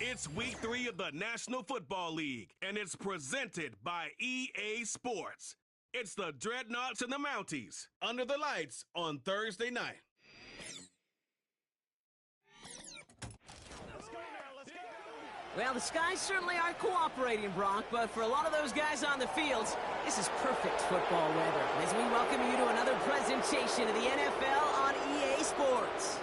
It's week 3 of the National Football League, and it's presented by EA Sports. It's the Dreadnoughts and the Mounties under the lights on Thursday night. Well, the skies certainly aren't cooperating, Brock, but for a lot of those guys on the fields, this is perfect football weather as we welcome you to another presentation of the NFL on EA Sports.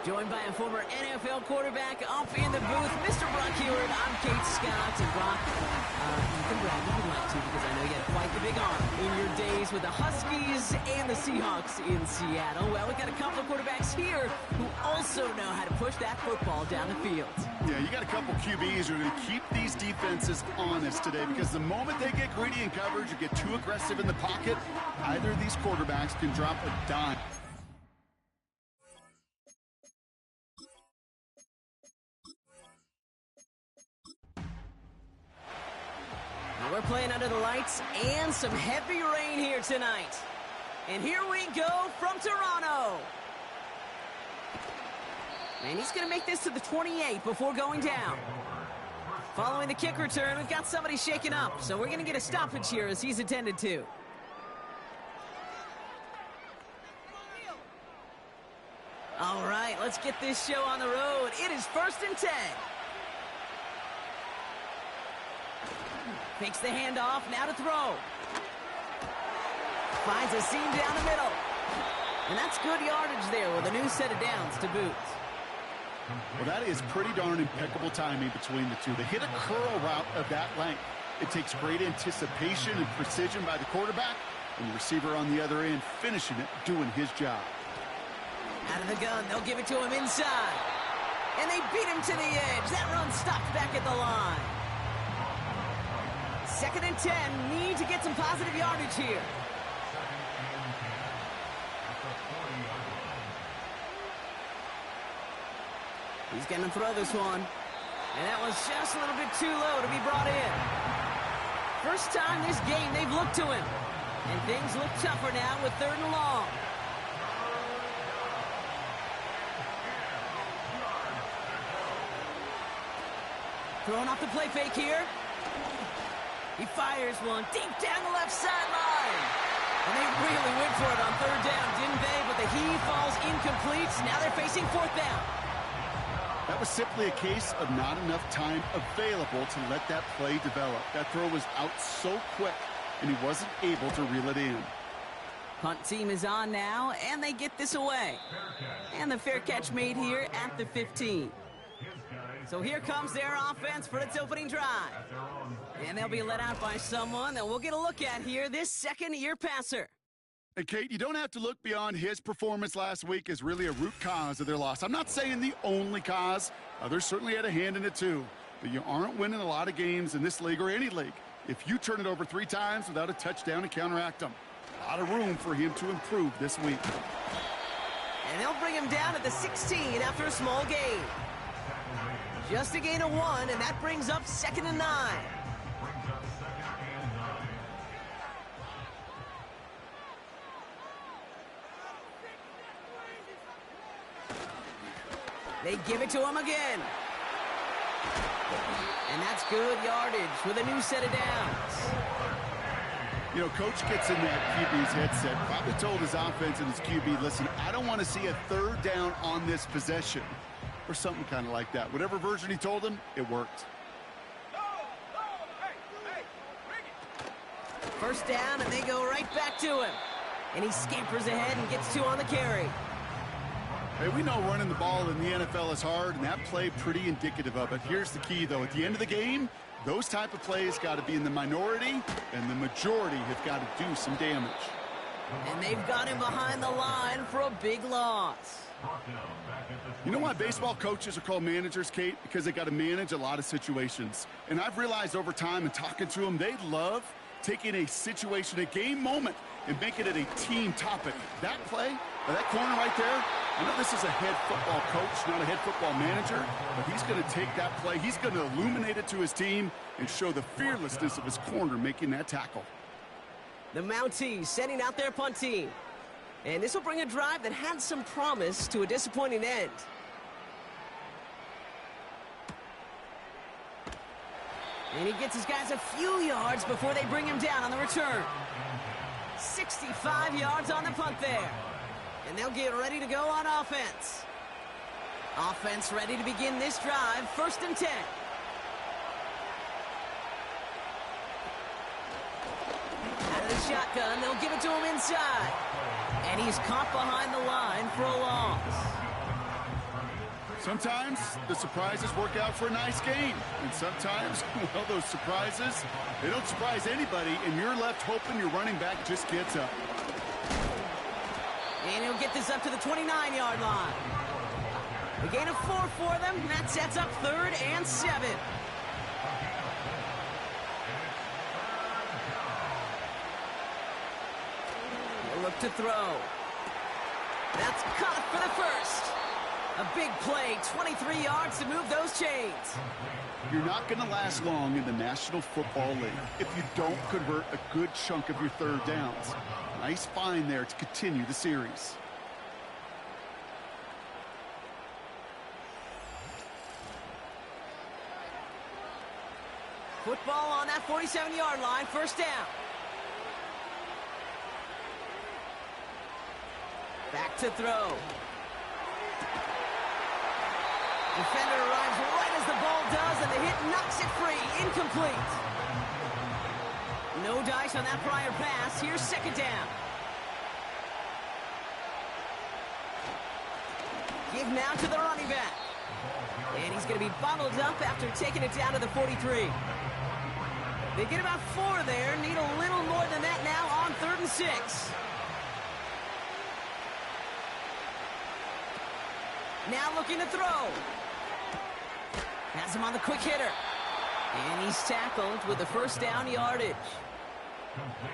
Joined by a former NFL quarterback up in the booth, Mr. Brock Heward. I'm Kate Scott. And Brock, you can brag if you'd like to, because I know you had quite the big arm in your days with the Huskies and the Seahawks in Seattle. Well, we've got a couple of quarterbacks here who also know how to push that football down the field. Yeah, you got a couple QBs who are going to keep these defenses honest today, because the moment they get greedy in coverage or get too aggressive in the pocket, either of these quarterbacks can drop a dime. We're playing under the lights and some heavy rain here tonight. And here we go from Toronto. And he's going to make this to the 28 before going down. Following the kick return, we've got somebody shaken up, so we're going to get a stoppage here as he's attended to. All right, let's get this show on the road. It is 1st and 10. Fakes the handoff, now to throw. Finds a seam down the middle. And that's good yardage there with a new set of downs to boot. Well, that is pretty darn impeccable timing between the two. They hit a curl route of that length. It takes great anticipation and precision by the quarterback, and the receiver on the other end finishing it, doing his job. Out of the gun, they'll give it to him inside. And they beat him to the edge. That run stopped back at the line. 2nd and 10, need to get some positive yardage here. He's going to throw this one. And that was just a little bit too low to be brought in. First time this game they've looked to him. And things look tougher now with 3rd and long. Throwing off the play fake here. He fires one deep down the left sideline. And they really went for it on 3rd down, didn't they? But the heave falls incomplete. Now they're facing 4th down. That was simply a case of not enough time available to let that play develop. That throw was out so quick, and he wasn't able to reel it in. Punt team is on now, and they get this away. And the fair catch made here at the 15. So here comes their offense for its opening drive. And they'll be let out by someone that we'll get a look at here, this second-year passer. And Kate, you don't have to look beyond his performance last week as really a root cause of their loss. I'm not saying the only cause. Others certainly had a hand in it too. But you aren't winning a lot of games in this league or any league if you turn it over 3 times without a touchdown to counteract them. A lot of room for him to improve this week. And they'll bring him down at the 16 after a small gain. Just a gain of 1, and that brings up 2nd and 9. They give it to him again. And that's good yardage with a new set of downs. You know, Coach gets in that QB's headset, probably told his offense and his QB, listen, I don't want to see a 3rd down on this possession. Or something kind of like that. Whatever version he told him, it worked. 1st down, and they go right back to him. And he scampers ahead and gets 2 on the carry. Hey, we know running the ball in the NFL is hard, and that play pretty indicative of it. Here's the key, though. At the end of the game, those type of plays got to be in the minority, and the majority have got to do some damage. And they've got him behind the line for a big loss. You know why baseball coaches are called managers, Kate? Because they got to manage a lot of situations. And I've realized over time and talking to them, they love taking a situation, a game moment, and making it a team topic. That play, or that corner right there, I know this is a head football coach, not a head football manager, but he's going to take that play, he's going to illuminate it to his team and show the fearlessness of his corner making that tackle. The Mounties sending out their punt team. And this will bring a drive that had some promise to a disappointing end. And he gets his guys a few yards before they bring him down on the return. 65 yards on the punt there. And they'll get ready to go on offense. Offense ready to begin this drive. 1st and 10. Out of the shotgun, they'll give it to him inside. And he's caught behind the line for a loss. Sometimes the surprises work out for a nice game. And sometimes, well, those surprises, they don't surprise anybody, and you're left hoping your running back just gets up. And he'll get this up to the 29-yard line. A gain of 4 for them. That sets up 3rd and 7. He'll look to throw. That's caught for the first. A big play, 23 yards to move those chains. You're not going to last long in the National Football League if you don't convert a good chunk of your 3rd downs. Nice find there to continue the series. Football on that 47-yard line, 1st down. Back to throw. Defender arrives right as the ball does, and the hit knocks it free. Incomplete. No dice on that prior pass. Here's 2nd down. Give now to the running back. And he's going to be bottled up after taking it down to the 43. They get about 4 there. Need a little more than that now on 3rd and 6. Now looking to throw. Has him on the quick hitter. And he's tackled with the 1st down yardage.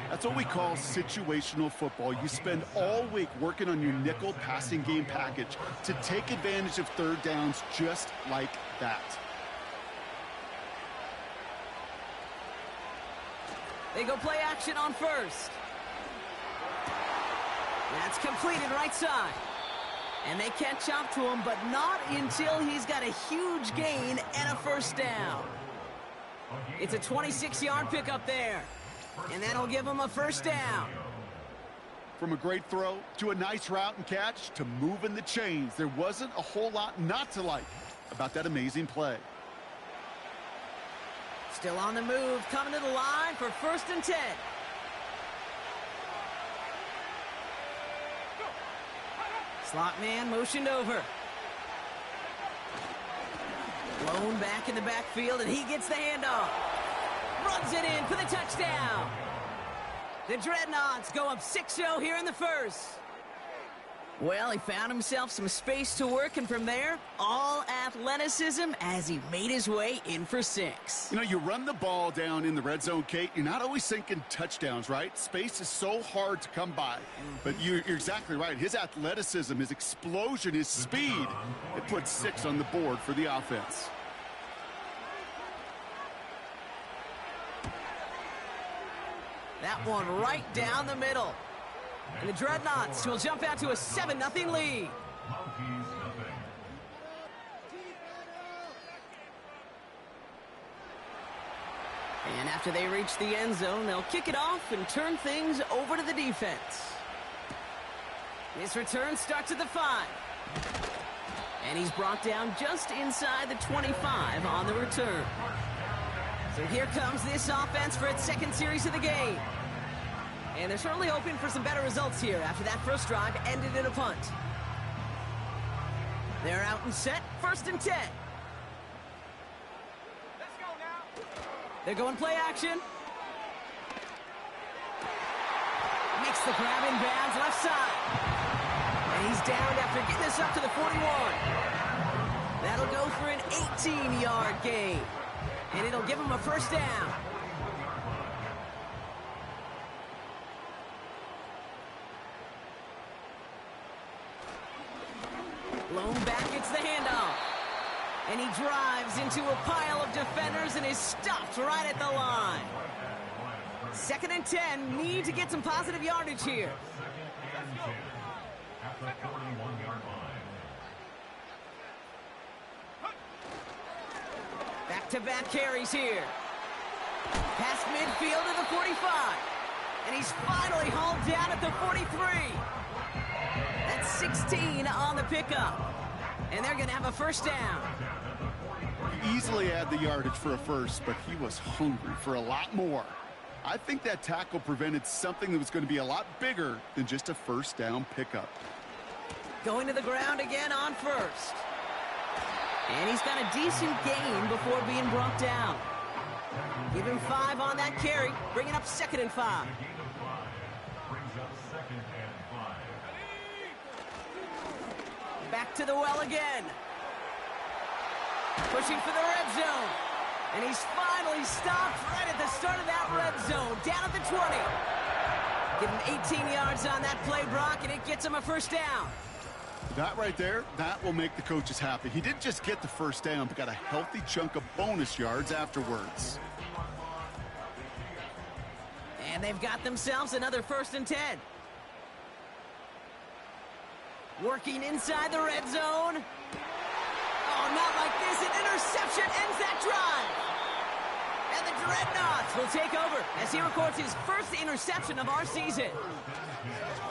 That's what we call situational football. You spend all week working on your nickel passing game package to take advantage of 3rd downs just like that. They go play action on 1st. That's completed right side. And they catch up to him, but not until he's got a huge gain and a 1st down. It's a 26-yard pickup there. And that'll give him a 1st down. From a great throw to a nice route and catch to moving the chains, there wasn't a whole lot not to like about that amazing play. Still on the move, coming to the line for 1st and 10. Slot man motioned over. Blown back in the backfield, and he gets the handoff. Runs it in for the touchdown. The Dreadnoughts go up 6-0 here in the 1st. Well, he found himself some space to work, and from there, all athleticism as he made his way in for 6. You know, you run the ball down in the red zone, Kate, you're not always thinking touchdowns, right? Space is so hard to come by. But you're exactly right. His athleticism, his explosion, his speed, it puts 6 on the board for the offense. That one right down the middle. And the Dreadnoughts will jump out to a 7-0 lead. And after they reach the end zone, they'll kick it off and turn things over to the defense. This return starts at the 5. And he's brought down just inside the 25 on the return. So here comes this offense for its 2nd series of the game. And they're certainly hoping for some better results here after that first drive ended in a punt. They're out and set, 1st and 10. Let's go now. They're going play action. Makes the grab in bounds left side. And he's down after getting this up to the 41. That'll go for an 18-yard gain. And it'll give him a 1st down. Blown back, it's the handoff. And he drives into a pile of defenders and is stopped right at the line. 2nd and 10, need to get some positive yardage here. Back-to-back carries here. Past midfield to the 45. And he's finally hauled down at the 43. That's 16 on the pickup. And they're going to have a first down. He easily had the yardage for a first, but he was hungry for a lot more. I think that tackle prevented something that was going to be a lot bigger than just a first down pickup. Going to the ground again on first. And he's got a decent gain before being brought down. Give him 5 on that carry, bringing up 2nd and 5. Back to the well again. Pushing for the red zone. And he's finally stopped right at the start of that red zone, down at the 20. Give him 18 yards on that play, Brock, and it gets him a first down. That right there, that will make the coaches happy. He didn't just get the first down, but got a healthy chunk of bonus yards afterwards. And they've got themselves another 1st and 10. Working inside the red zone. Oh, not like this. An interception ends that drive. And the Dreadnoughts will take over as he records his first interception of our season.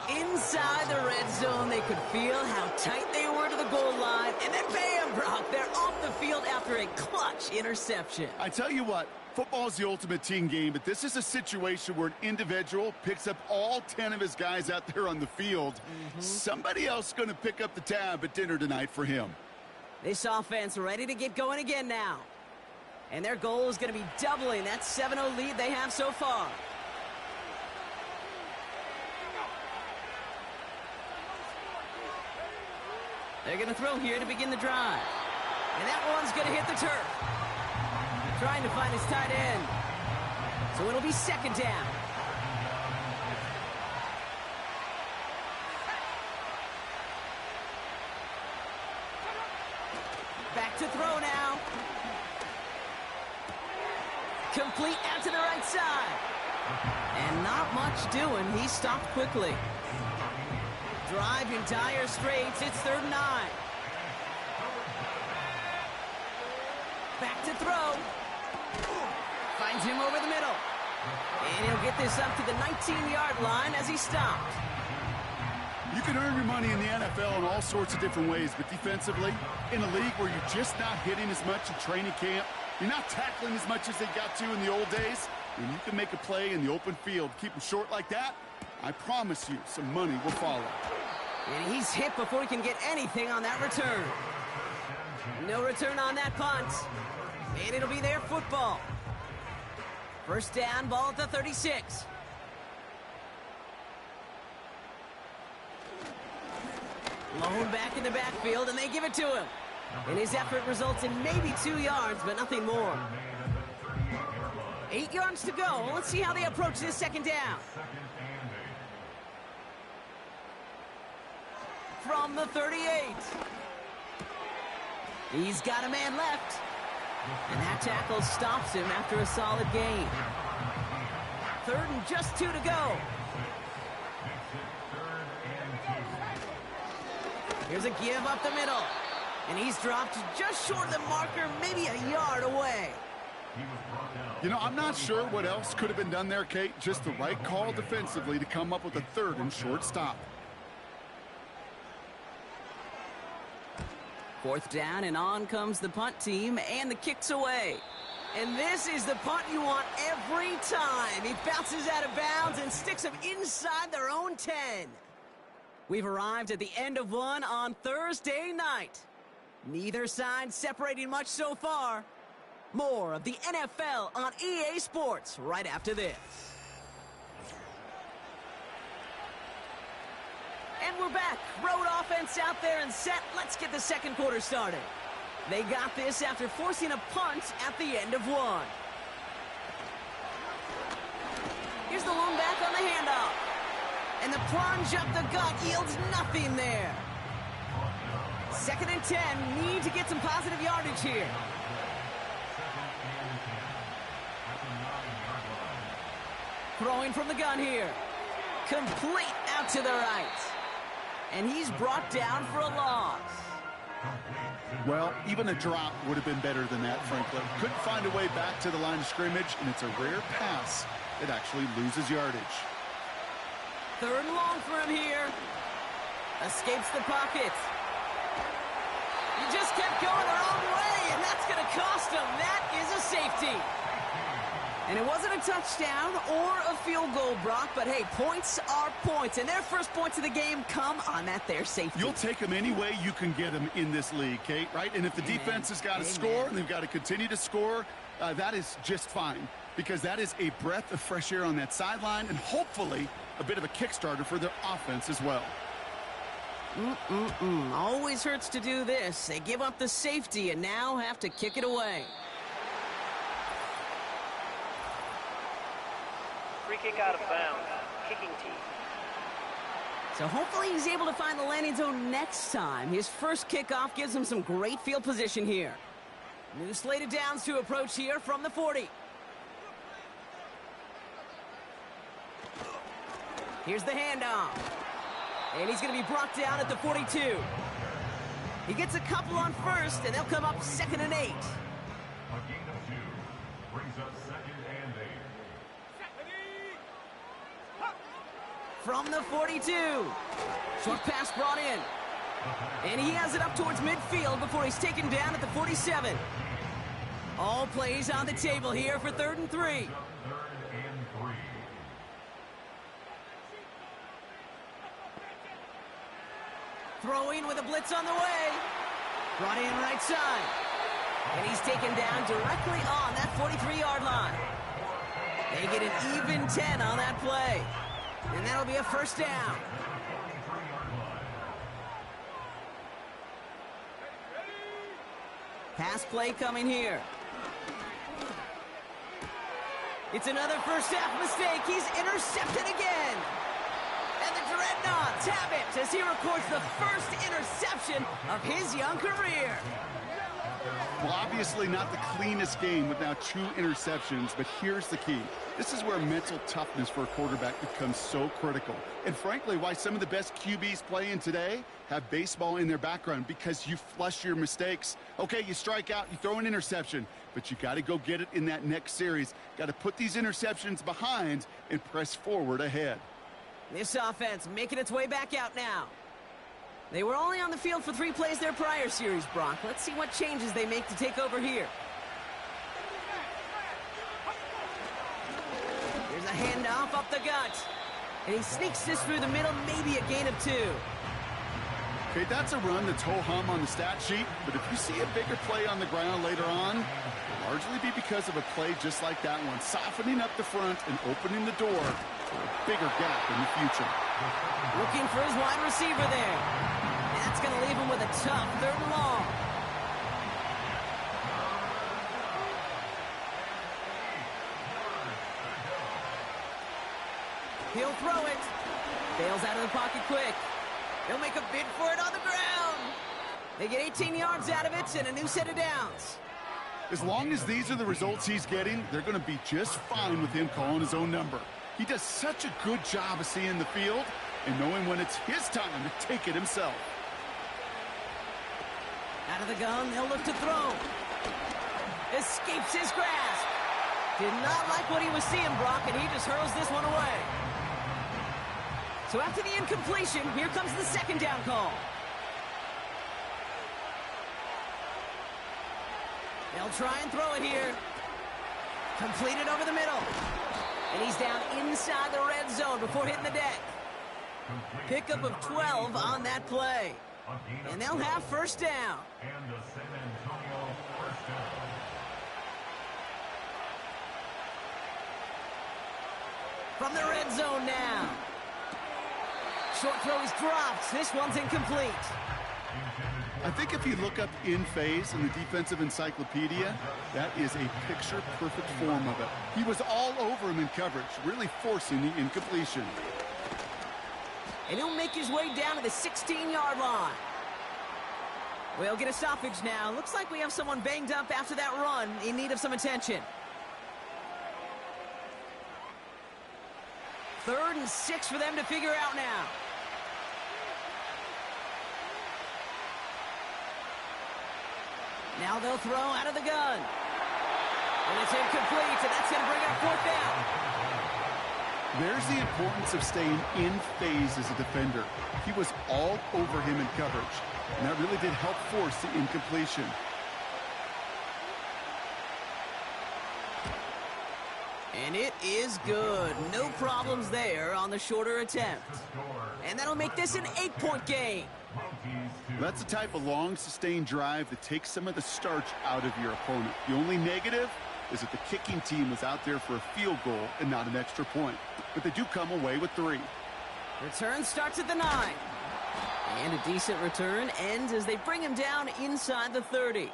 Inside the red zone, they could feel how tight they were to the goal line. And then bam, Brock, they're off the field after a clutch interception. I tell you what, football is the ultimate team game, but this is a situation where an individual picks up all 10 of his guys out there on the field. Somebody else is going to pick up the tab at dinner tonight for him. This offense ready to get going again now. And their goal is going to be doubling that 7-0 lead they have so far. They're going to throw here to begin the drive. And that one's going to hit the turf. Trying to find his tight end. So it'll be 2nd down. Back to throw now. Complete out to the right side. And not much doing. He stopped quickly. Drive in dire straits. It's 3rd and 9. Back to throw. Finds him over the middle. And he'll get this up to the 19-yard line as he stopped. You can earn your money in the NFL in all sorts of different ways, but defensively, in a league where you're just not hitting as much in training camp, you're not tackling as much as they got to in the old days, when you can make a play in the open field, keep them short like that, I promise you some money will follow. And he's hit before he can get anything on that return. No return on that punt. And it'll be their football. First down, ball at the 36. Lone back in the backfield, and they give it to him. And his effort results in maybe 2 yards, but nothing more. 8 yards to go. Let's see how they approach this 2nd down. From the 38. He's got a man left. And that tackle stops him after a solid gain. 3rd and just 2 to go. Here's a give up the middle. And he's dropped just short of the marker, maybe a yard away. You know, I'm not sure what else could have been done there, Kate. Just the right call defensively to come up with a 3rd and short stop. 4th down, and on comes the punt team, and the kick's away. And this is the punt you want every time. He bounces out of bounds and sticks them inside their own 10. We've arrived at the end of one on Thursday night. Neither side separating much so far. More of the NFL on EA Sports right after this. And we're back. Road offense out there and set. Let's get the 2nd quarter started. They got this after forcing a punt at the end of one. Here's the lone back on the handoff. And the plunge up the gut yields nothing there. 2nd and 10. Need to get some positive yardage here. Throwing from the gun here. Complete out to the right. And he's brought down for a loss. Well, even a drop would have been better than that, frankly. Couldn't find a way back to the line of scrimmage, and it's a rare pass that actually loses yardage. 3rd and long for him here. Escapes the pocket. He just kept going the wrong way, and that's going to cost him. That is a safety. And it wasn't a touchdown or a field goal, Brock, but hey, points are points, and their first points of the game come on that there safety. You'll take them any way you can get them in this league, Kate, right? And if the defense has got to score and they've got to continue to score, that is just fine, because that is a breath of fresh air on that sideline and hopefully a bit of a kickstarter for their offense as well. Always hurts to do this. They give up the safety and now have to kick it away. Free kick out of bounds. Kicking team. So hopefully he's able to find the landing zone next time. His first kickoff gives him some great field position here. New slated downs to approach here from the 40. Here's the handoff. And he's going to be brought down at the 42. He gets a couple on first, and they'll come up 2nd and 8. A gain of 2 brings up 2nd and 8. From the 42. Short pass brought in. And he has it up towards midfield before he's taken down at the 47. All plays on the table here for 3rd and 3. 3rd and 3. Throwing with a blitz on the way. Brought in right side. And he's taken down directly on that 43-yard line. They get an even 10 on that play. And that'll be a 1st down. Pass play coming here. It's another first half mistake. He's intercepted again. And the Dreadnoughts have it as he records the first interception of his young career. Well, obviously not the cleanest game with now 2 interceptions, but here's the key. This is where mental toughness for a quarterback becomes so critical. And frankly, why some of the best QBs playing today have baseball in their background, because you flush your mistakes. Okay, you strike out, you throw an interception, but you got to go get it in that next series. Got to put these interceptions behind and press forward ahead. This offense making its way back out now. They were only on the field for 3 plays their prior series, Brock. Let's see what changes they make to take over here. Here's a handoff up the gut. And he sneaks this through the middle, maybe a gain of 2. Okay, that's a run that's ho-hum on the stat sheet, but if you see a bigger play on the ground later on, it'll largely be because of a play just like that one, softening up the front and opening the door for a bigger gap in the future. Looking for his wide receiver there. That's going to leave him with a tough 3rd and long. He'll throw it. Bails out of the pocket quick. He'll make a bid for it on the ground. They get 18 yards out of it and a new set of downs. As long as these are the results he's getting, they're going to be just fine with him calling his own number. He does such a good job of seeing the field and knowing when it's his time to take it himself. Out of the gun, they'll look to throw. Escapes his grasp. Did not like what he was seeing, Brock, and he just hurls this one away. So after the incompletion, here comes the 2nd down call. They'll try and throw it here. Completed over the middle. And he's down inside the red zone before hitting the deck. Pickup of 12 on that play. And they'll have 1st down. And the San Antonio 1st down. From the red zone now. Short throw is dropped. This one's incomplete. I think if you look up in phase in the defensive encyclopedia, that is a picture-perfect form of it. He was all over him in coverage, really forcing the incompletion. And he'll make his way down to the 16-yard line. We'll get a stoppage now. Looks like we have someone banged up after that run in need of some attention. 3rd and 6 for them to figure out now. Now they'll throw out of the gun. And it's incomplete, and that's going to bring up fourth down. There's the importance of staying in phase as a defender. He was all over him in coverage, and that really did help force the incompletion. And it is good. No problems there on the shorter attempt. And that'll make this an 8-point game. That's the type of long, sustained drive that takes some of the starch out of your opponent. The only negative is that the kicking team was out there for a field goal and not an extra point. But they do come away with 3. Return starts at the 9. And a decent return ends as they bring him down inside the 30.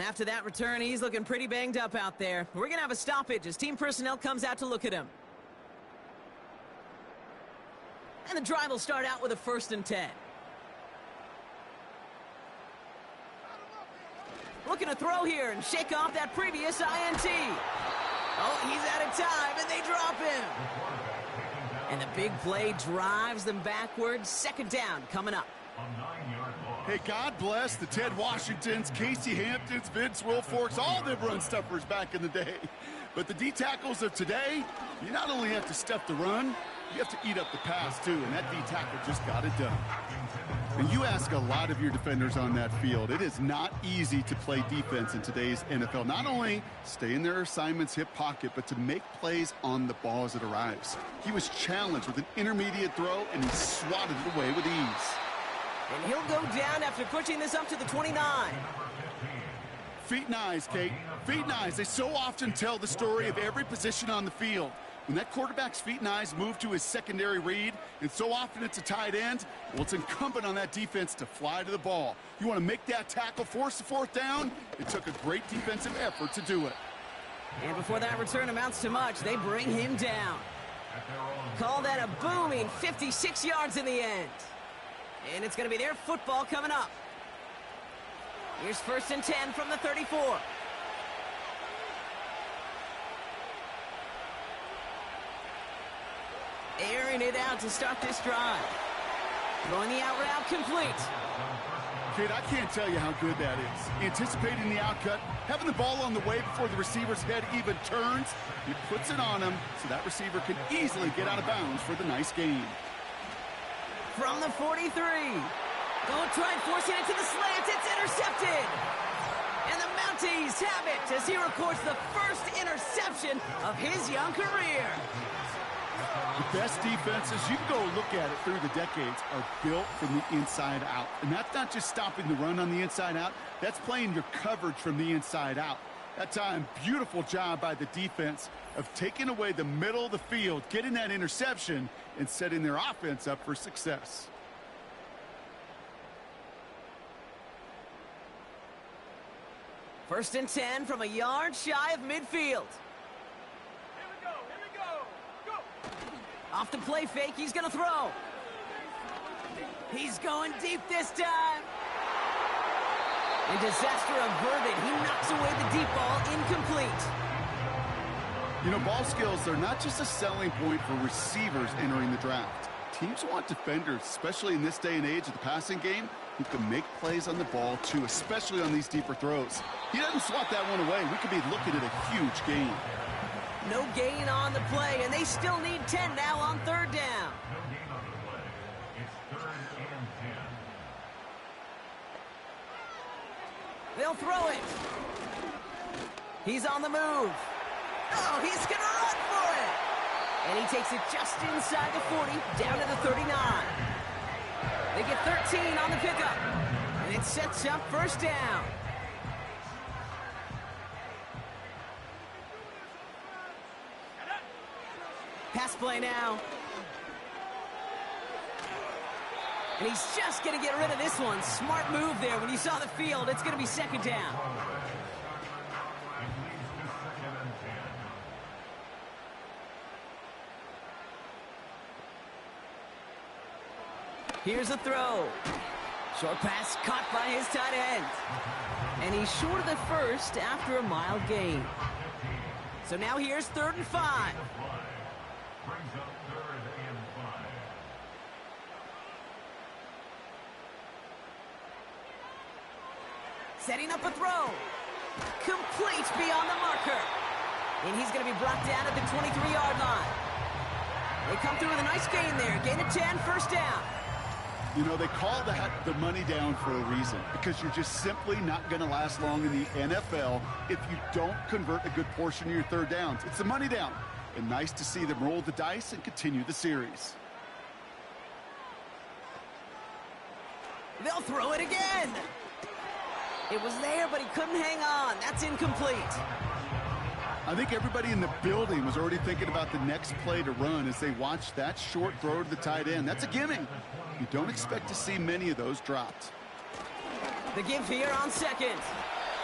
After that return, he's looking pretty banged up out there. We're going to have a stoppage as team personnel comes out to look at him. And the drive will start out with a 1st and 10. Looking to throw here and shake off that previous INT. Oh, he's out of time, and they drop him. And the big play drives them backwards. 2nd down coming up. Hey, God bless the Ted Washingtons, Casey Hamptons, Vince Wilforks, all them run stuffers back in the day. But the D-tackles of today, you not only have to stuff the run, you have to eat up the pass, too, and that D-tackle just got it done. And you ask a lot of your defenders on that field. It is not easy to play defense in today's NFL. Not only stay in their assignment's hip pocket, but to make plays on the ball as it arrives. He was challenged with an intermediate throw, and he swatted it away with ease. And he'll go down after pushing this up to the 29. Feet and eyes, Kate. Feet and eyes. They so often tell the story of every position on the field. When that quarterback's feet and eyes move to his secondary read, and so often it's a tight end, well, it's incumbent on that defense to fly to the ball. You want to make that tackle, force the 4th down? It took a great defensive effort to do it. And before that return amounts to much, they bring him down. Call that a booming 56 yards in the end. And it's going to be their football coming up. Here's 1st and 10 from the 34. Airing it out to start this drive. Throwing the out route complete. Kate, I can't tell you how good that is. Anticipating the outcut, having the ball on the way before the receiver's head even turns, he puts it on him so that receiver can easily get out of bounds for the nice gain. From the 43. Going try and forcing it to the slant. It's intercepted. And the Mounties have it as he records the 1st interception of his young career. The best defenses, you can go look at it through the decades, are built from the inside out. And that's not just stopping the run on the inside out. That's playing your coverage from the inside out. That time, beautiful job by the defense of taking away the middle of the field, getting that interception, and setting their offense up for success. First and 10 from a yard shy of midfield. Off the play fake, he's going to throw. He's going deep this time. And disaster averted. He knocks away the deep ball, incomplete. You know, ball skills are not just a selling point for receivers entering the draft. Teams want defenders, especially in this day and age of the passing game, who can make plays on the ball, too, especially on these deeper throws. He doesn't swat that one away. We could be looking at a huge gain. No gain on the play, and they still need 10 now on 3rd down. No gain on the play. It's 3rd and 10. They'll throw it. He's on the move. Oh, he's going to run for it. And he takes it just inside the 40, down to the 39. They get 13 on the pickup. And it sets up 1st down. Pass play now. And he's just going to get rid of this one. Smart move there. When you saw the field, it's going to be 2nd down. Here's a throw. Short pass caught by his tight end. And he's short of the 1st after a mild gain. So now here's 3rd and 5. Brings up 3rd and 5. Setting up a throw. Complete beyond the marker. And he's going to be brought down at the 23-yard line. They come through with a nice gain there. Gain of 10, first down. You know, they call that the money down for a reason, because you're just simply not going to last long in the NFL if you don't convert a good portion of your third downs. It's the money down. And nice to see them roll the dice and continue the series. They'll throw it again. It was there, but he couldn't hang on. That's incomplete. I think everybody in the building was already thinking about the next play to run as they watched that short throw to the tight end. That's a gimme. You don't expect to see many of those dropped. The give here on second.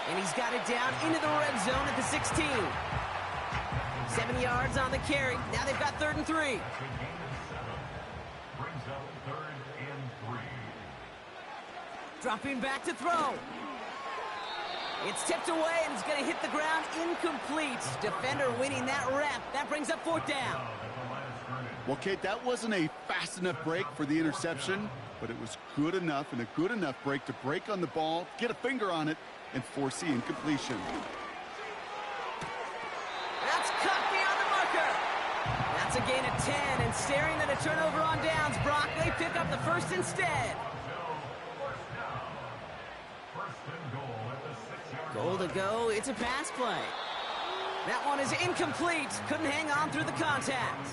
And he's got it down into the red zone at the 16. 7 yards on the carry. Now they've got 3rd and 3. Brings up 3rd and 3. Dropping back to throw. It's tipped away, and it's going to hit the ground incomplete. Defender winning that rep. That brings up 4th down. Well, Kate, that wasn't a fast enough break for the interception, but it was good enough and a good enough break to break on the ball, get a finger on it, and force the incompletion. That's cut beyond the marker. That's a gain of 10, and staring at a turnover on downs. Brock, they pick up the first instead. Goal to go. It's a pass play. That one is incomplete. Couldn't hang on through the contact.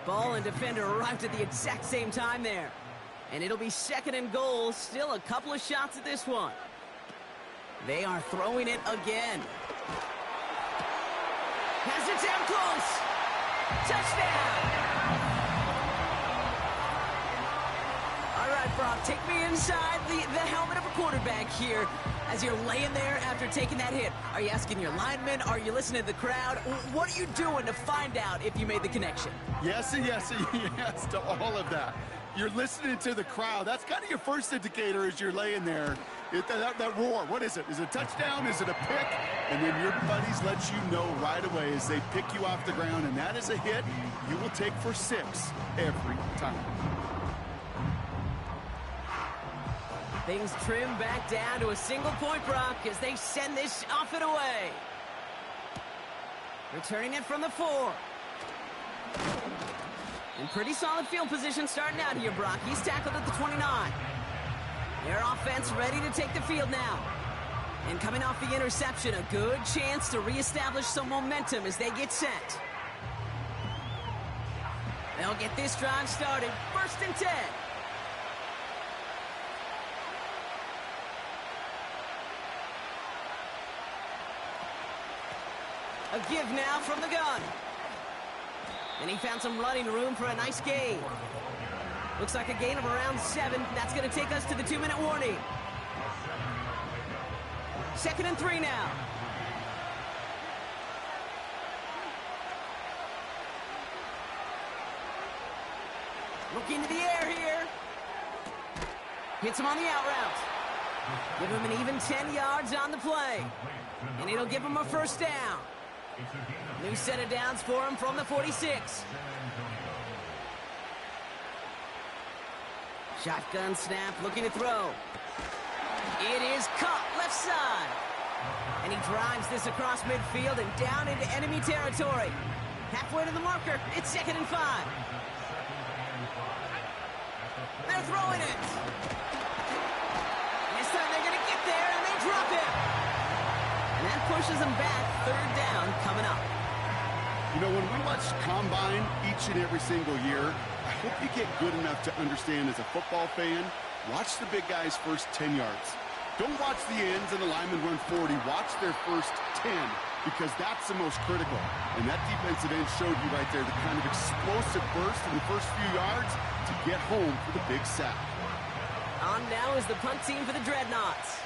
Ball and defender arrived at the exact same time there. And it'll be 2nd and goal. Still a couple of shots at this one. They are throwing it again. Has it down close. Touchdown. All right, Brock, take me inside the helmet of a quarterback here. As you're laying there after taking that hit, are you asking your linemen? Are you listening to the crowd? What are you doing to find out if you made the connection? Yes and yes and yes to all of that. You're listening to the crowd. That's kind of your first indicator as you're laying there. That roar, what is it? Is it a touchdown? Is it a pick? And then your buddies let you know right away as they pick you off the ground, and that is a hit you will take for 6 every time. Things trim back down to a single point, Brock, as they send this off and away. Returning it from the 4. In pretty solid field position starting out here, Brock. He's tackled at the 29. Their offense ready to take the field now. And coming off the interception, a good chance to reestablish some momentum as they get set. They'll get this drive started. 1st and 10. A give now from the gun. And he found some running room for a nice gain. Looks like a gain of around 7. That's going to take us to the 2-minute warning. 2nd and 3 now. Looking to the air here. Hits him on the out route. Give him an even 10 yards on the play. And it'll give him a 1st down. New set of downs for him from the 46. Shotgun snap, looking to throw. It is caught left side. And he drives this across midfield and down into enemy territory. Halfway to the marker, it's 2nd and 5. They're throwing it. This time they're going to get there, and they drop it. And that pushes them back. 3rd down coming up. You know, when we watch Combine each and every single year, I hope you get good enough to understand as a football fan, watch the big guys' first 10 yards. Don't watch the ends and the linemen run 40. Watch their first 10, because that's the most critical. And that defensive end showed you right there the kind of explosive burst in the first few yards to get home for the big sack. On now is the punt team for the Dreadnoughts.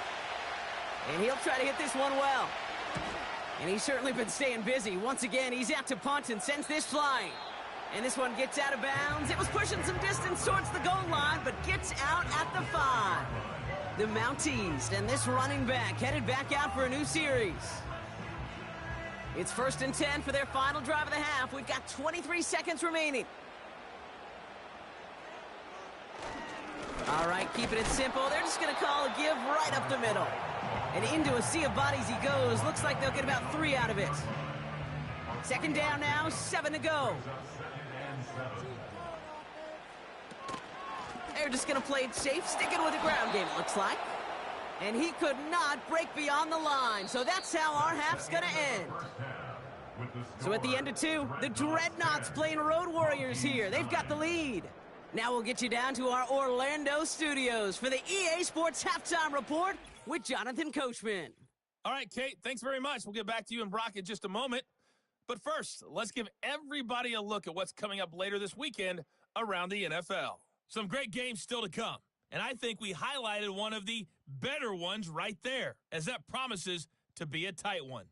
And he'll try to hit this one well. And he's certainly been staying busy. Once again, he's out to punt and sends this flying. And this one gets out of bounds. It was pushing some distance towards the goal line, but gets out at the 5. The Mounties and this running back headed back out for a new series. It's 1st and 10 for their final drive of the half. We've got 23 seconds remaining. All right, keeping it simple. They're just going to call a give right up the middle. And into a sea of bodies he goes. Looks like they'll get about 3 out of it. Second down now, 7 to go. They're just going to play it safe, sticking with the ground game, it looks like. And he could not break beyond the line. So that's how our half's going to end. So at the end of 2, the Dreadnoughts playing Road Warriors here. They've got the lead. Now we'll get you down to our Orlando studios for the EA Sports Halftime Report with Jonathan Coachman. All right, Kate, thanks very much. We'll get back to you and Brock in just a moment. But first, let's give everybody a look at what's coming up later this weekend around the NFL. Some great games still to come, and I think we highlighted one of the better ones right there, as that promises to be a tight one.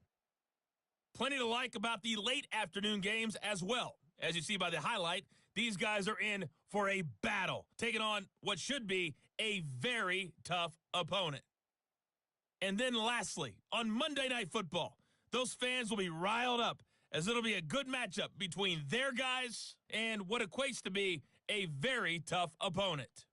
Plenty to like about the late afternoon games as well. As you see by the highlight, these guys are in for a battle, taking on what should be a very tough opponent. And then lastly, on Monday Night Football, those fans will be riled up as it'll be a good matchup between their guys and what equates to be a very tough opponent.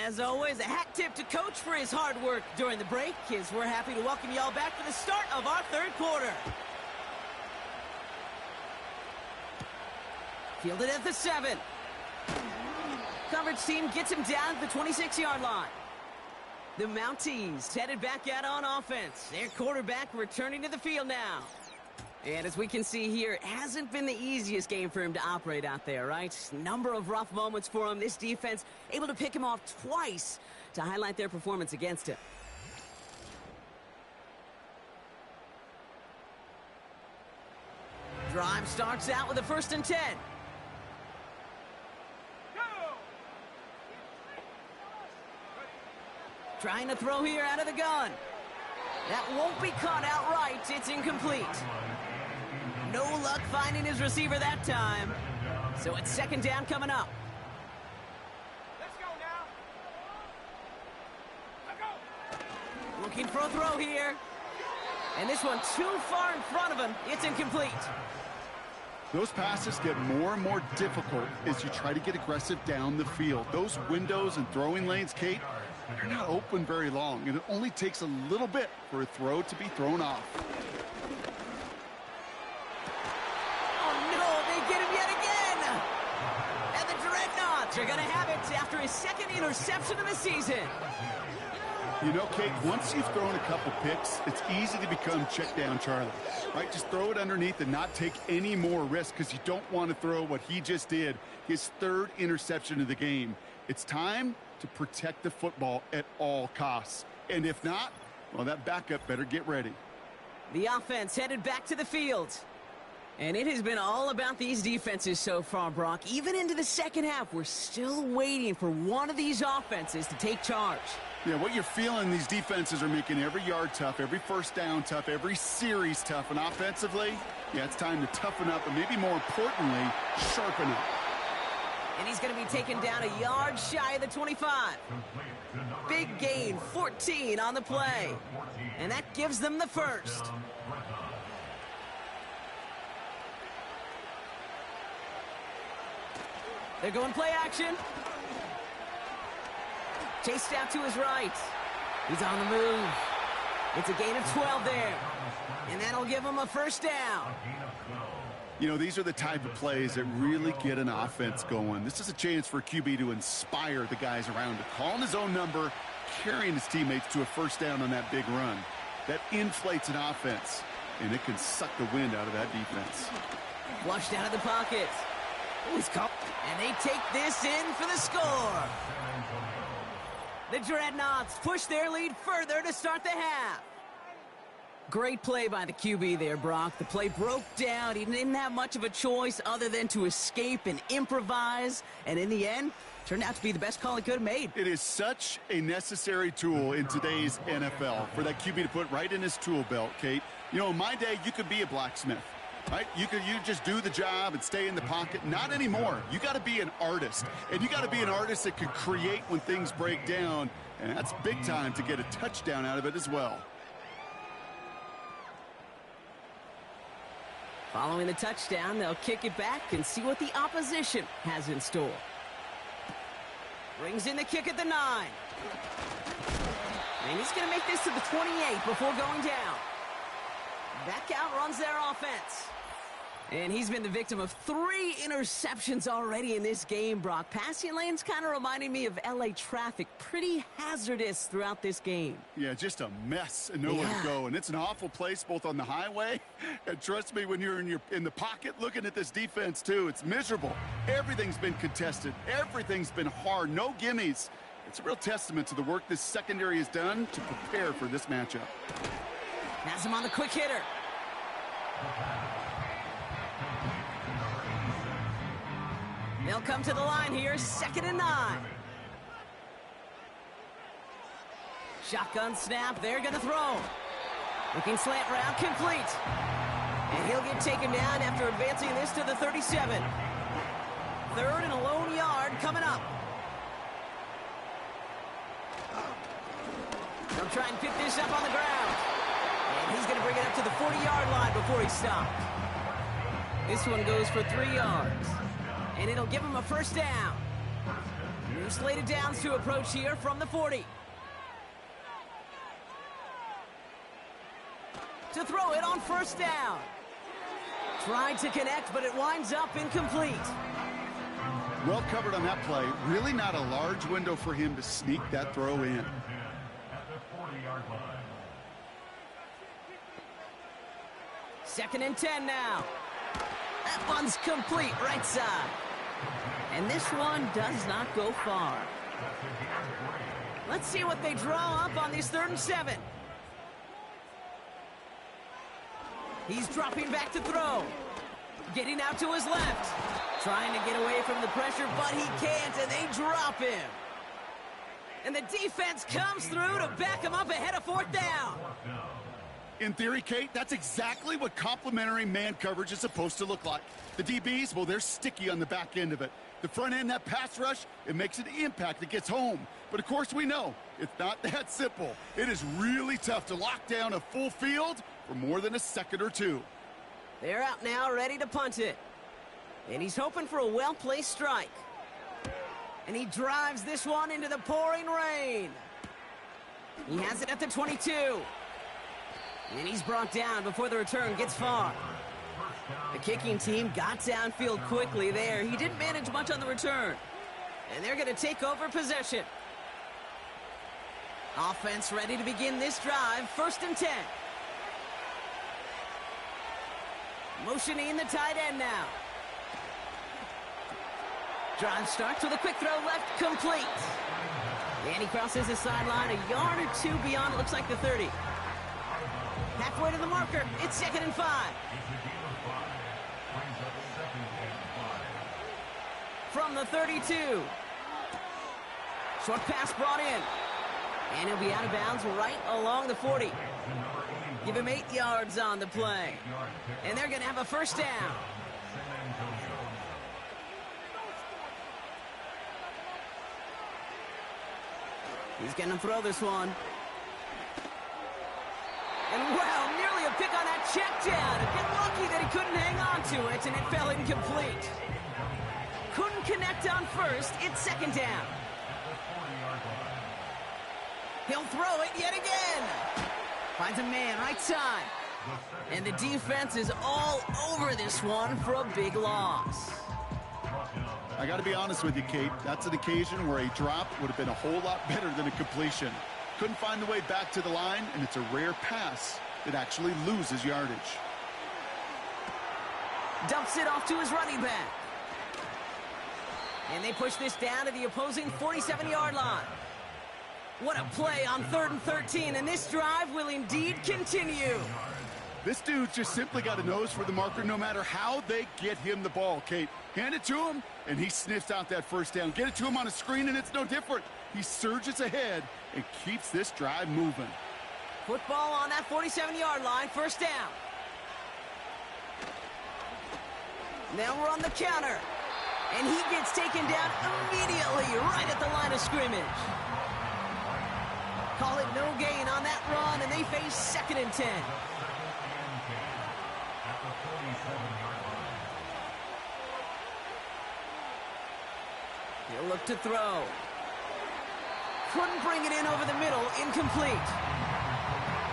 As always, a hat tip to Coach for his hard work during the break, as we're happy to welcome y'all back for the start of our third quarter. Fielded at the 7. Coverage team gets him down at the 26-yard line. The Mounties headed back out on offense. Their quarterback returning to the field now. And as we can see here, it hasn't been the easiest game for him to operate out there, right? Number of rough moments for him. This defense able to pick him off twice to highlight their performance against him. Drive starts out with a 1st and 10. Trying to throw here out of the gun. That won't be caught outright. It's incomplete. No luck finding his receiver that time. So it's 2nd down coming up. Let's go now. Looking for a throw here. And this one too far in front of him. It's incomplete. Those passes get more and more difficult as you try to get aggressive down the field. Those windows and throwing lanes, Kate, they're not open very long, and it only takes a little bit for a throw to be thrown off. Oh, no, they get him yet again. And the Dreadnoughts are going to have it after his 2nd interception of the season. You know, Kate, once you've thrown a couple picks, it's easy to become check down Charlie, right? Just throw it underneath and not take any more risk because you don't want to throw what he just did, his 3rd interception of the game. It's time to protect the football at all costs. And if not, well, that backup better get ready. The offense headed back to the field. And it has been all about these defenses so far, Brock. Even into the 2nd half, we're still waiting for one of these offenses to take charge. Yeah, what you're feeling, these defenses are making every yard tough, every 1st down tough, every series tough. And offensively, yeah, it's time to toughen up, and maybe more importantly, sharpen up. And he's going to be taken down a yard shy of the 25. Big gain, 14 on the play. And that gives them the 1st. They're going play action. Chased out to his right. He's on the move. It's a gain of 12 there. And that'll give him a 1st down. You know, these are the type of plays that really get an offense going. This is a chance for a QB to inspire the guys around him, calling his own number, carrying his teammates to a 1st down on that big run. That inflates an offense, and it can suck the wind out of that defense. Flushed out of the pocket. He's caught. And they take this in for the score. The Dreadnoughts push their lead further to start the half. Great play by the QB there, Brock. The play broke down. He didn't have much of a choice other than to escape and improvise. And in the end, turned out to be the best call he could have made. It is such a necessary tool in today's NFL for that QB to put right in his tool belt, Kate. You know, in my day, you could be a blacksmith. Right? You just do the job and stay in the pocket. Not anymore. You got to be an artist. And you got to be an artist that can create when things break down. And that's big time to get a touchdown out of it as well. Following the touchdown, they'll kick it back and see what the opposition has in store. Brings in the kick at the 9. And he's going to make this to the 28 before going down. Back out runs their offense. And he's been the victim of 3 interceptions already in this game, Brock. Passing lanes kind of reminding me of LA traffic. Pretty hazardous throughout this game. Yeah, just a mess and nowhere to go. And it's an awful place both on the highway. And trust me, when you're in the pocket looking at this defense too, it's miserable. Everything's been contested. Everything's been hard. No gimmies. It's a real testament to the work this secondary has done to prepare for this matchup. Has him on the quick hitter. They'll come to the line here, 2nd and 9. Shotgun snap, they're going to throw. Looking slant route, complete. And he'll get taken down after advancing this to the 37. 3rd and a lone yard coming up. They'll try and pick this up on the ground. And he's going to bring it up to the 40-yard line before he stopped. This one goes for 3 yards. And it'll give him a first down. New slated downs to approach here from the 40. To throw it on first down. Tried to connect, but it winds up incomplete. Well covered on that play. Really not a large window for him to sneak that throw in. At the 40-yard line. 2nd and 10 now. That one's complete, right side. And this one does not go far. Let's see what they draw up on these 3rd and 7. He's dropping back to throw. Getting out to his left. Trying to get away from the pressure, but he can't, and they drop him. And the defense comes through to back him up ahead of 4th down. In theory, Kate, that's exactly what complementary man coverage is supposed to look like. The DBs, well, they're sticky on the back end of it. The front end, that pass rush, it makes an impact that gets home. But, of course, we know it's not that simple. It is really tough to lock down a full field for more than a second or two. They're out now, ready to punt it. And he's hoping for a well-placed strike. And he drives this one into the pouring rain. He has it at the 22. And he's brought down before the return gets far. The kicking team got downfield quickly there. He didn't manage much on the return. And they're going to take over possession. Offense ready to begin this drive. 1st and 10. Motioning the tight end now. Drive starts with a quick throw left, complete. And he crosses the sideline a yard or 2 beyond, it looks like the 30. Halfway to the marker, it's 2nd and 5. From the 32. Short pass brought in. And he'll be out of bounds right along the 40. Give him 8 yards on the play. And they're going to have a first down. He's going to throw this one. And wow, nearly a pick on that check down. A bit lucky that he couldn't hang on to it, and it fell incomplete. Couldn't connect on first. It's 2nd down. He'll throw it yet again. Finds a man right side. And the defense is all over this one for a big loss. I got to be honest with you, Kate. That's an occasion where a drop would have been a whole lot better than a completion. Couldn't find the way back to the line, and it's a rare pass that actually loses yardage. Dumps it off to his running back. And they push this down to the opposing 47-yard line. What a play on 3rd and 13, and this drive will indeed continue. This dude's just simply got a nose for the marker no matter how they get him the ball, Kate. Hand it to him, and he sniffs out that first down. Get it to him on a screen, and it's no different. He surges ahead and keeps this drive moving. Football on that 47-yard line, first down. Now we're on the counter. And he gets taken down immediately right at the line of scrimmage. Call it no gain on that run, and they face 2nd and 10. He'll look to throw. Couldn't bring it in over the middle. Incomplete.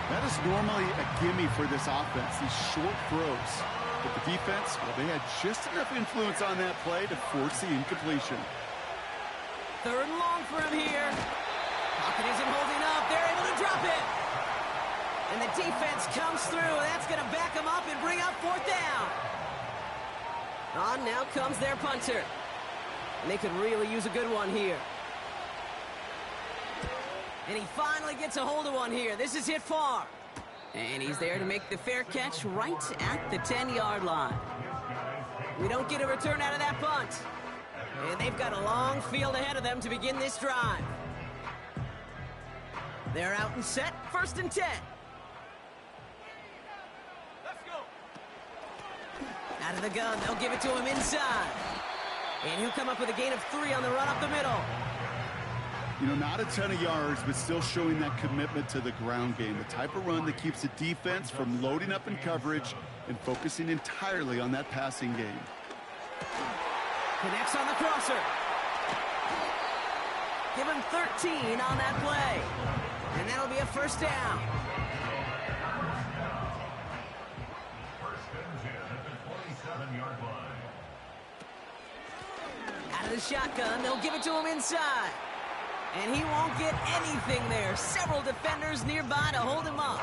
That is normally a gimme for this offense, these short throws. But the defense, well, they had just enough influence on that play to force the incompletion. 3rd and long for him here. Pocket isn't holding up. They're able to drop it. And the defense comes through. That's going to back them up and bring up 4th down. On now comes their punter. And they could really use a good one here. And he finally gets a hold of one here. This is hit far. And he's there to make the fair catch right at the 10-yard line. We don't get a return out of that punt. And they've got a long field ahead of them to begin this drive. They're out and set, 1st and 10. Let's go. Out of the gun, they'll give it to him inside. And he'll come up with a gain of 3 on the run up the middle. You know, not a ton of yards, but still showing that commitment to the ground game. The type of run that keeps the defense from loading up in coverage and focusing entirely on that passing game. Connects on the crosser. Give him 13 on that play. And that'll be a 1st down. First and 10 at the 27-yard line. Out of the shotgun, they'll give it to him inside. And he won't get anything there. Several defenders nearby to hold him up.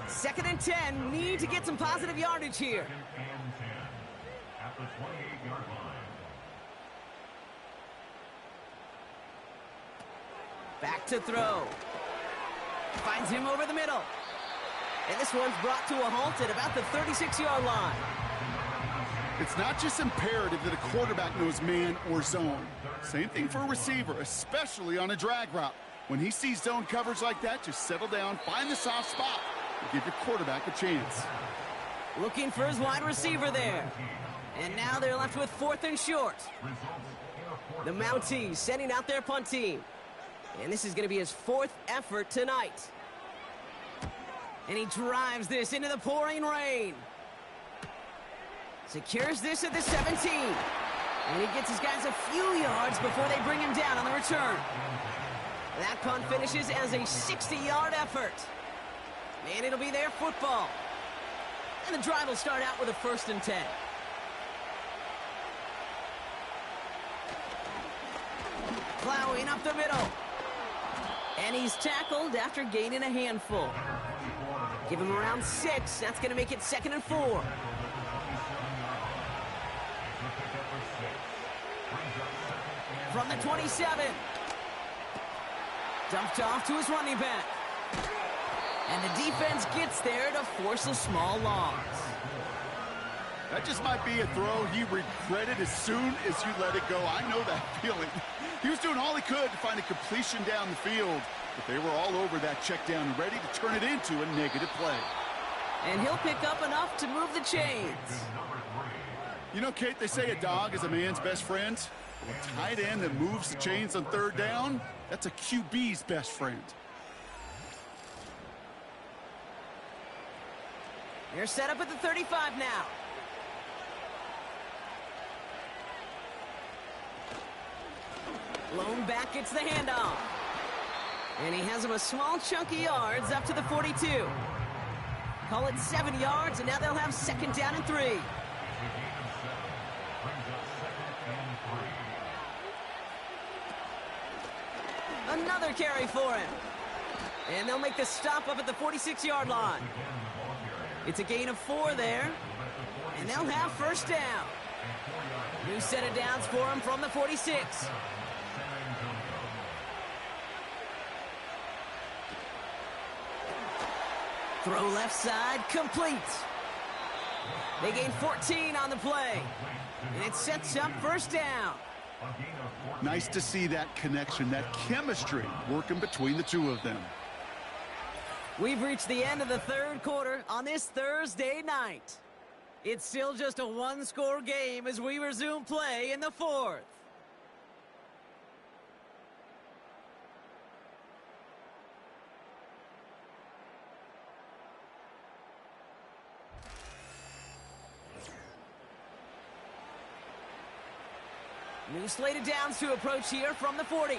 2nd and 10, need to get some positive yardage here. 2nd and 10 at the 28-yard line. Back to throw. Finds him over the middle. And this one's brought to a halt at about the 36-yard line. It's not just imperative that a quarterback knows man or zone. Same thing for a receiver, especially on a drag route. When he sees zone coverage like that, just settle down, find the soft spot, and give your quarterback a chance. Looking for his wide receiver there. And now they're left with 4th and short. The Mounties sending out their punt team. And this is going to be his 4th effort tonight. And he drives this into the pouring rain. Secures this at the 17. And he gets his guys a few yards before they bring him down on the return. That punt finishes as a 60-yard effort. And it'll be their football. And the drive will start out with a 1st and 10. Plowing up the middle. And he's tackled after gaining a handful. Give him around 6. That's going to make it 2nd and 4. From the 27. Dumped off to his running back. And the defense gets there to force a small loss. That just might be a throw he regretted as soon as you let it go. I know that feeling. He was doing all he could to find a completion down the field, but they were all over that check down, ready to turn it into a negative play. And he'll pick up enough to move the chains. You know, Kate, they say a dog is a man's best friend. A tight end that moves the chains on 3rd down, that's a QB's best friend. They're set up at the 35 now. Lone back gets the handoff. And he has him a small chunk of yards up to the 42. Call it 7 yards, and now they'll have 2nd down and 3. Another carry for him. And they'll make the stop up at the 46-yard line. It's a gain of 4 there. And they'll have 1st down. New set of downs for him from the 46. Throw left side, complete. They gain 14 on the play. And it sets up 1st down. Nice to see that connection, that chemistry working between the two of them. We've reached the end of the 3rd quarter on this Thursday night. It's still just a one-score game as we resume play in the fourth. New slated downs to approach here from the 40.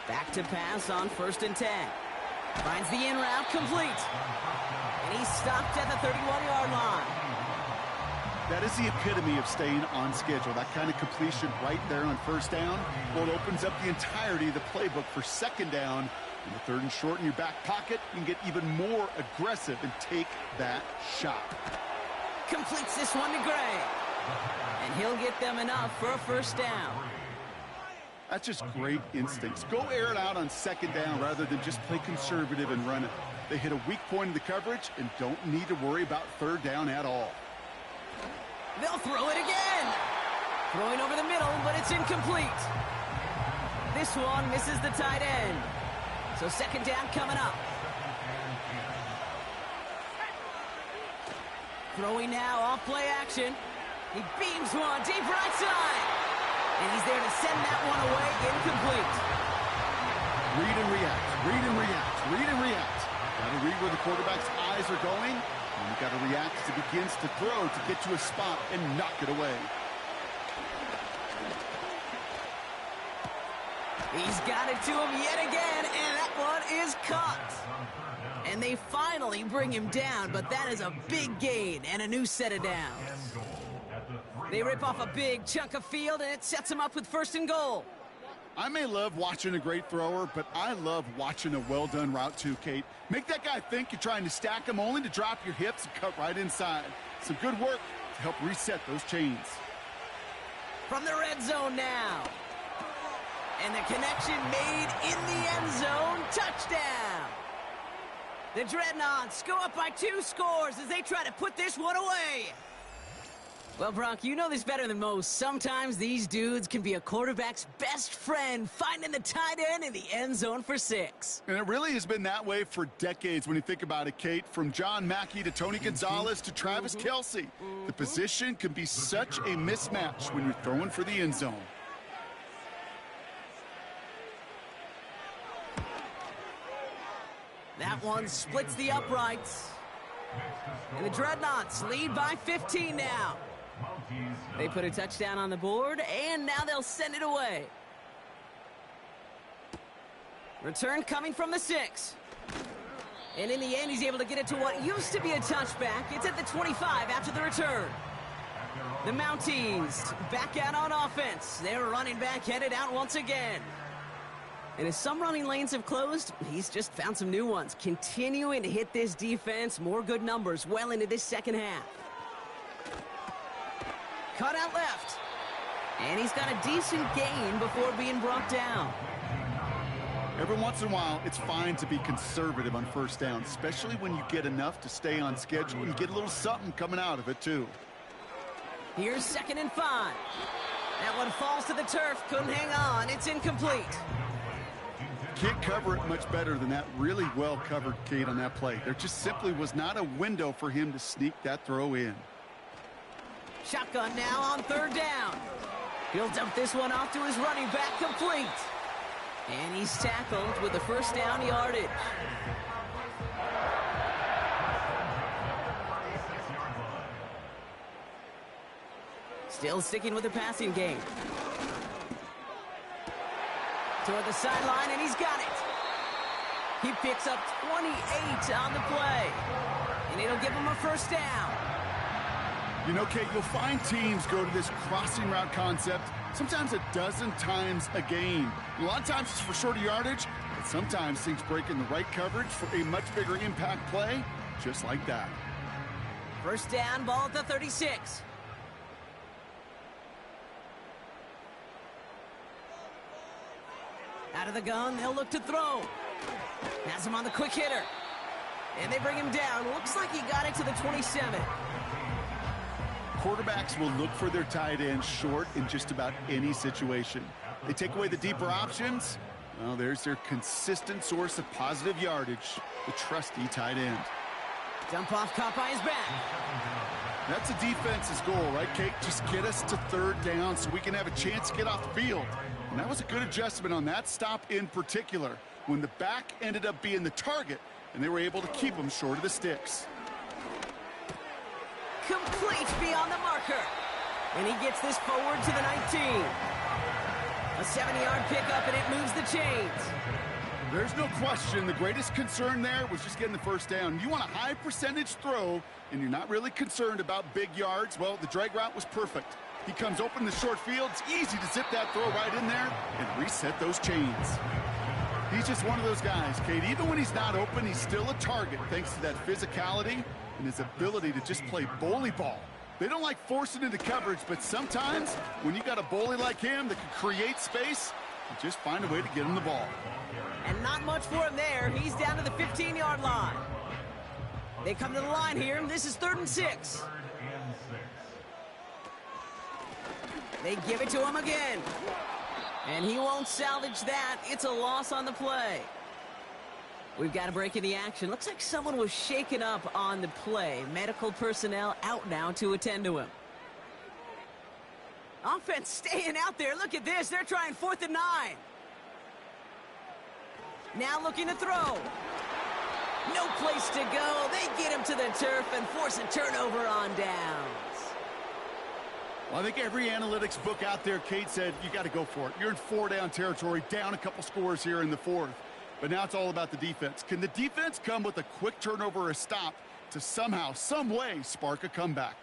Back to pass on 1st and 10. Finds the in route complete. And he's stopped at the 31-yard line. That is the epitome of staying on schedule. That kind of completion right there on 1st down. Well, it opens up the entirety of the playbook for 2nd down. In the 3rd and short in your back pocket, you can get even more aggressive and take that shot. Completes this one to Gray. And he'll get them enough for a 1st down. That's just great instincts. Go air it out on 2nd down rather than just play conservative and run it. They hit a weak point in the coverage and don't need to worry about 3rd down at all. They'll throw it again. Throwing over the middle, but it's incomplete. This one misses the tight end. So 2nd down coming up. Throwing now off play action. He beams one deep right side. And he's there to send that one away incomplete. Read and react, read and react, read and react. Got to read where the quarterback's eyes are going. And you got to react as he begins to throw to get to a spot and knock it away. He's got it to him yet again, and that one is caught. And they finally bring him down, but that is a big gain and a new set of downs. They rip off a big chunk of field, and it sets them up with 1st and goal. I may love watching a great thrower, but I love watching a well-done route too, Kate. Make that guy think you're trying to stack him only to drop your hips and cut right inside. Some good work to help reset those chains. From the red zone now. And the connection made in the end zone. Touchdown. The Dreadnoughts go up by 2 scores as they try to put this one away. Well, Brock, you know this better than most. Sometimes these dudes can be a quarterback's best friend, finding the tight end in the end zone for 6. And it really has been that way for decades when you think about it, Kate. From John Mackey to Tony Gonzalez to Travis Kelce. The position can be such a mismatch when you're throwing for the end zone. That one splits the uprights. And the Dreadnoughts lead by 15 now. They put a touchdown on the board, and now they'll send it away. Return coming from the 6. And in the end, he's able to get it to what used to be a touchback. It's at the 25 after the return. The Mounties back out on offense. They're running back headed out once again. And as some running lanes have closed, he's just found some new ones. Continuing to hit this defense, more good numbers well into this 2nd half. Cut out left. And he's got a decent gain before being brought down. Every once in a while, it's fine to be conservative on 1st down, especially when you get enough to stay on schedule and get a little something coming out of it, too. Here's 2nd and 5. That one falls to the turf. Couldn't hang on. It's incomplete. Can't cover it much better than that. Really well covered, Kate, on that play. There just simply was not a window for him to sneak that throw in. Shotgun now on 3rd down. He'll dump this one off to his running back, complete. And he's tackled with the 1st down yardage. Still sticking with the passing game. Toward the sideline, and he's got it. He picks up 28 on the play. And it'll give him a 1st down. You know, Kate, you'll find teams go to this crossing route concept sometimes a dozen times a game. A lot of times it's for shorter yardage, but sometimes things break in the right coverage for a much bigger impact play, just like that. 1st down, ball at the 36. Out of the gun, they'll look to throw. Has him on the quick hitter. And they bring him down. Looks like he got it to the 27. Quarterbacks will look for their tight end short in just about any situation. They take away the deeper options, Well, there's their consistent source of positive yardage, the trusty tight end. Dump off caught by his back. That's the defense's goal, right, Kate? Just get us to third down so we can have a chance to get off the field. And that was a good adjustment on that stop in particular, when the back ended up being the target, and they were able to keep him short of the sticks. Complete beyond the marker. And he gets this forward to the 19. A 70-yard pickup, and it moves the chains. There's no question the greatest concern there was just getting the first down. You want a high percentage throw, and you're not really concerned about big yards. Well, the drag route was perfect. He comes open in the short field. It's easy to zip that throw right in there and reset those chains. He's just one of those guys, Kate. Even when he's not open, he's still a target thanks to that physicality and his ability to just play bully ball. They don't like forcing into coverage, but sometimes when you got a bully like him that can create space, you just find a way to get him the ball. And not much for him there. He's down to the 15-yard line. They come to the line here, and this is 3rd and 6. They give it to him again. And he won't salvage that. It's a loss on the play. We've got a break in the action. Looks like someone was shaken up on the play. Medical personnel out now to attend to him. Offense staying out there. Look at this. They're trying 4th and 9. Now looking to throw. No place to go. They get him to the turf and force a turnover on downs. Well, I think every analytics book out there, Kate, said you got to go for it. You're in 4-down territory, down a couple scores here in the 4th. But now it's all about the defense. Can the defense come with a quick turnover or a stop to somehow, some way, spark a comeback?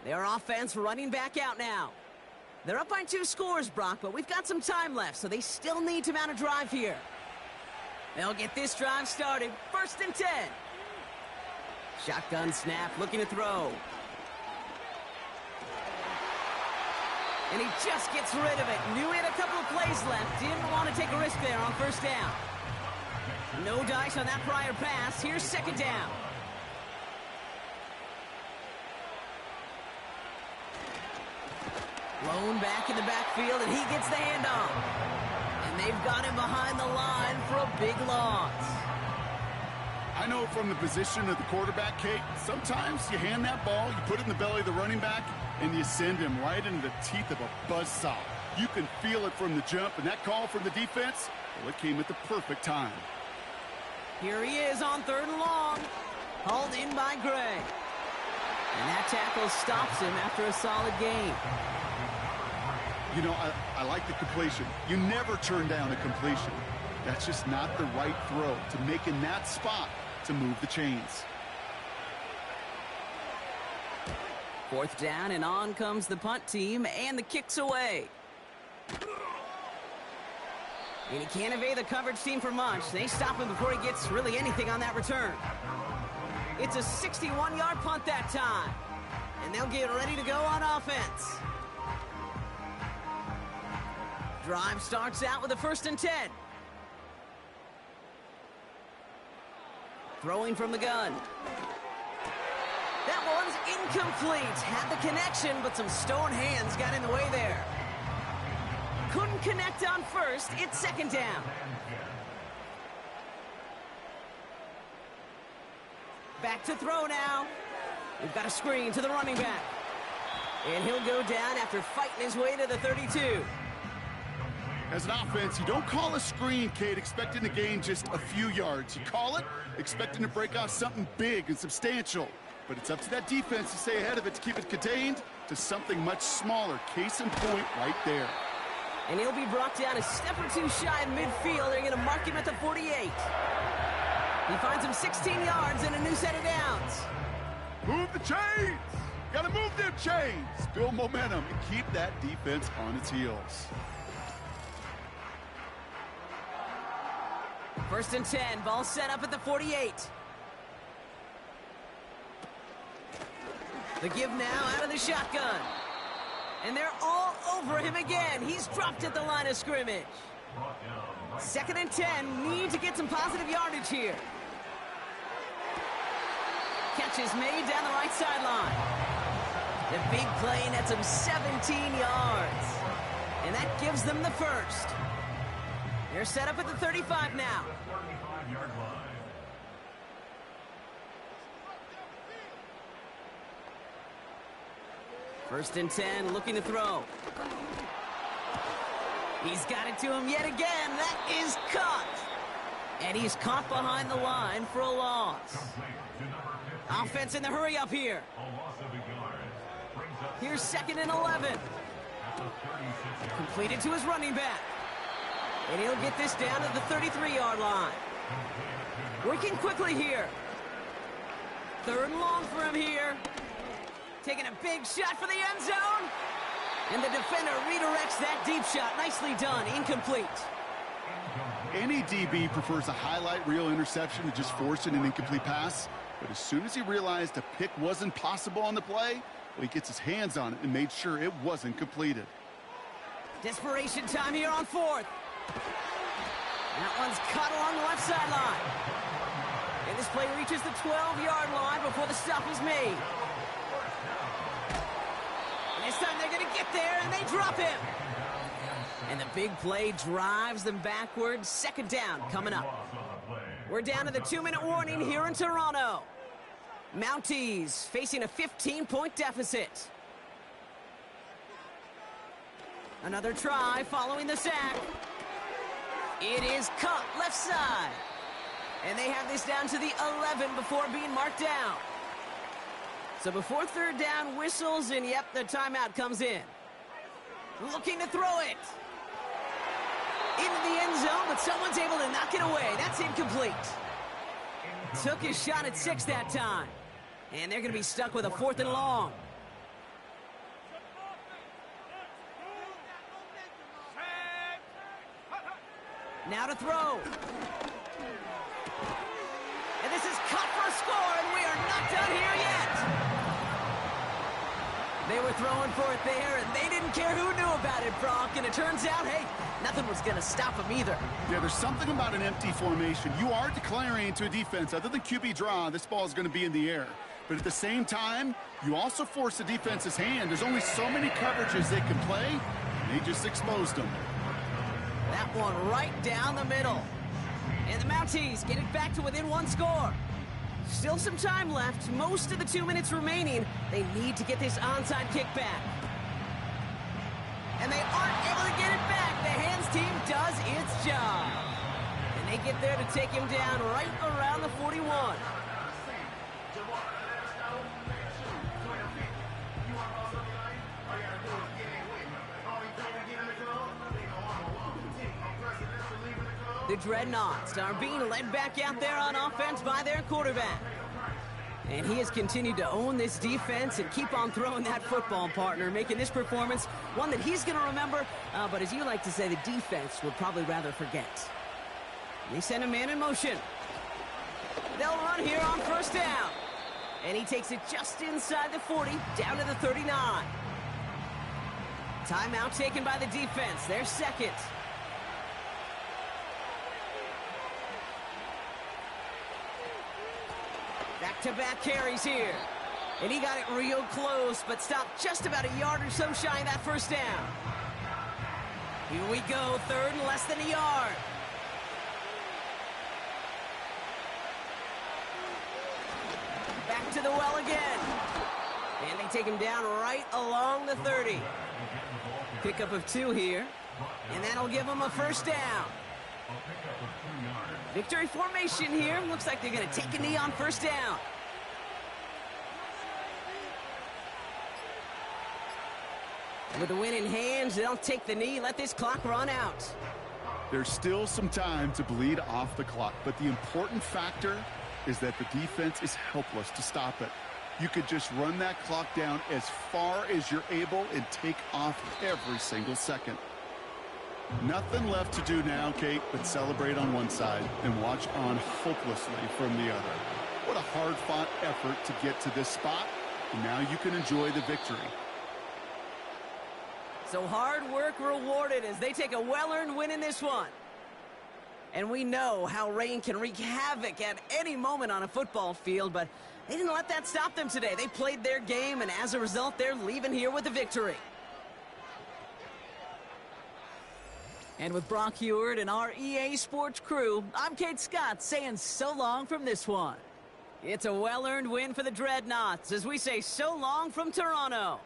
Their offense running back out now. They're up by 2 scores, Brock, but we've got some time left, so they still need to mount a drive here. They'll get this drive started. 1st and 10. Shotgun snap, looking to throw. And he just gets rid of it. Knew he had a couple of plays left. Didn't want to take a risk there on 1st down. No dice on that prior pass. Here's 2nd down. Blown back in the backfield, and he gets the handoff. And they've got him behind the line for a big loss. I know from the position of the quarterback, Kate, sometimes you hand that ball, you put it in the belly of the running back, and you send him right into the teeth of a buzzsaw. You can feel it from the jump, and that call from the defense, well, it came at the perfect time. Here he is on 3rd and long. Hauled in by Gray. And that tackle stops him after a solid gain. You know, I like the completion. You never turn down a completion. That's just not the right throw to make in that spot to move the chains. 4th down, and on comes the punt team, and the kick's away. And he can't evade the coverage team for much. They stop him before he gets really anything on that return. It's a 61-yard punt that time. And they'll get ready to go on offense. Drive starts out with a 1st and 10. Throwing from the gun. That one's incomplete. Had the connection, but some stone hands got in the way there. Couldn't connect on 1st. It's 2nd down. Back to throw now. We've got a screen to the running back. And he'll go down after fighting his way to the 32. As an offense, you don't call a screen, Kate, expecting to gain just a few yards. You call it expecting to break off something big and substantial. But it's up to that defense to stay ahead of it, to keep it contained to something much smaller. Case in point right there. And he'll be brought down a step or 2 shy of midfield. They're going to mark him at the 48. He finds him 16 yards and a new set of downs. Move the chains! Gotta move them chains! Build momentum and keep that defense on its heels. 1st and 10, ball set up at the 48. The give now out of the shotgun. And they're all over him again. He's dropped at the line of scrimmage. 2nd and 10, need to get some positive yardage here. Catch is made down the right sideline. The big play nets him 17 yards. And that gives them the first. They're set up at the 35 now. 35-yard line. First and 10, looking to throw. He's got it to him yet again. That is caught. And he's caught behind the line for a loss. Offense in the hurry up here. Here's second and 11. Completed to his running back. And he'll get this down to the 33-yard line. Working quickly here. Third and long for him here. Taking a big shot for the end zone. And the defender redirects that deep shot. Nicely done. Incomplete. Any DB prefers a highlight reel interception to just forcing an incomplete pass. But as soon as he realized a pick wasn't possible on the play, well, he gets his hands on it and made sure it wasn't completed. Desperation time here on fourth. That one's cut along the left sideline. And this play reaches the 12-yard line before the stop is made. And this time they're going to get there, and they drop him. And the big play drives them backwards. Second down coming up. We're down to the 2-minute warning here in Toronto. Mounties facing a 15-point deficit. Another try following the sack. It is cut left side. And they have this down to the 11 before being marked down. So before third down whistles, and yep, the timeout comes in. Looking to throw it. Into the end zone, but someone's able to knock it away. That's incomplete. Took his shot at 6 that time. And they're going to be stuck with a 4th and long. Now to throw. And this is cut for a score, and we are not done here yet. They were throwing for it there, and they didn't care who knew about it, Brock. And it turns out, hey, nothing was going to stop them either. Yeah, there's something about an empty formation. You are declaring to a defense, other than QB draw, this ball is going to be in the air. But at the same time, you also force the defense's hand. There's only so many coverages they can play, and they just exposed them. That one right down the middle. And the Mounties get it back to within 1 score. Still some time left. Most of the 2 minutes remaining. They need to get this onside kick back. And they aren't able to get it back. The hands team does its job. And they get there to take him down right around the 41. The Dreadnoughts are being led back out there on offense by their quarterback. And he has continued to own this defense and keep on throwing that football, partner, making this performance one that he's going to remember, but as you like to say, the defense would probably rather forget. They send a man in motion. They'll run here on first down. And he takes it just inside the 40, down to the 39. Timeout taken by the defense, their second. Back-to-back carries here. And he got it real close, but stopped just about a yard or so shy of that first down. Here we go, third and less than a yard. Back to the well again. And they take him down right along the 30. Pickup of 2 here. And that'll give him a first down. Victory formation here. Looks like they're going to take a knee on first down. With the win in hand, they'll take the knee, let this clock run out. There's still some time to bleed off the clock, but the important factor is that the defense is helpless to stop it. You could just run that clock down as far as you're able and take off every single second. Nothing left to do now, Kate, but celebrate on one side and watch on hopelessly from the other. What a hard-fought effort to get to this spot, and now you can enjoy the victory. So hard work rewarded as they take a well-earned win in this one. And we know how rain can wreak havoc at any moment on a football field, but they didn't let that stop them today. They played their game, and as a result, they're leaving here with a victory. And with Brock Heward and our EA Sports crew, I'm Kate Scott saying so long from this one. It's a well-earned win for the Dreadnoughts as we say so long from Toronto.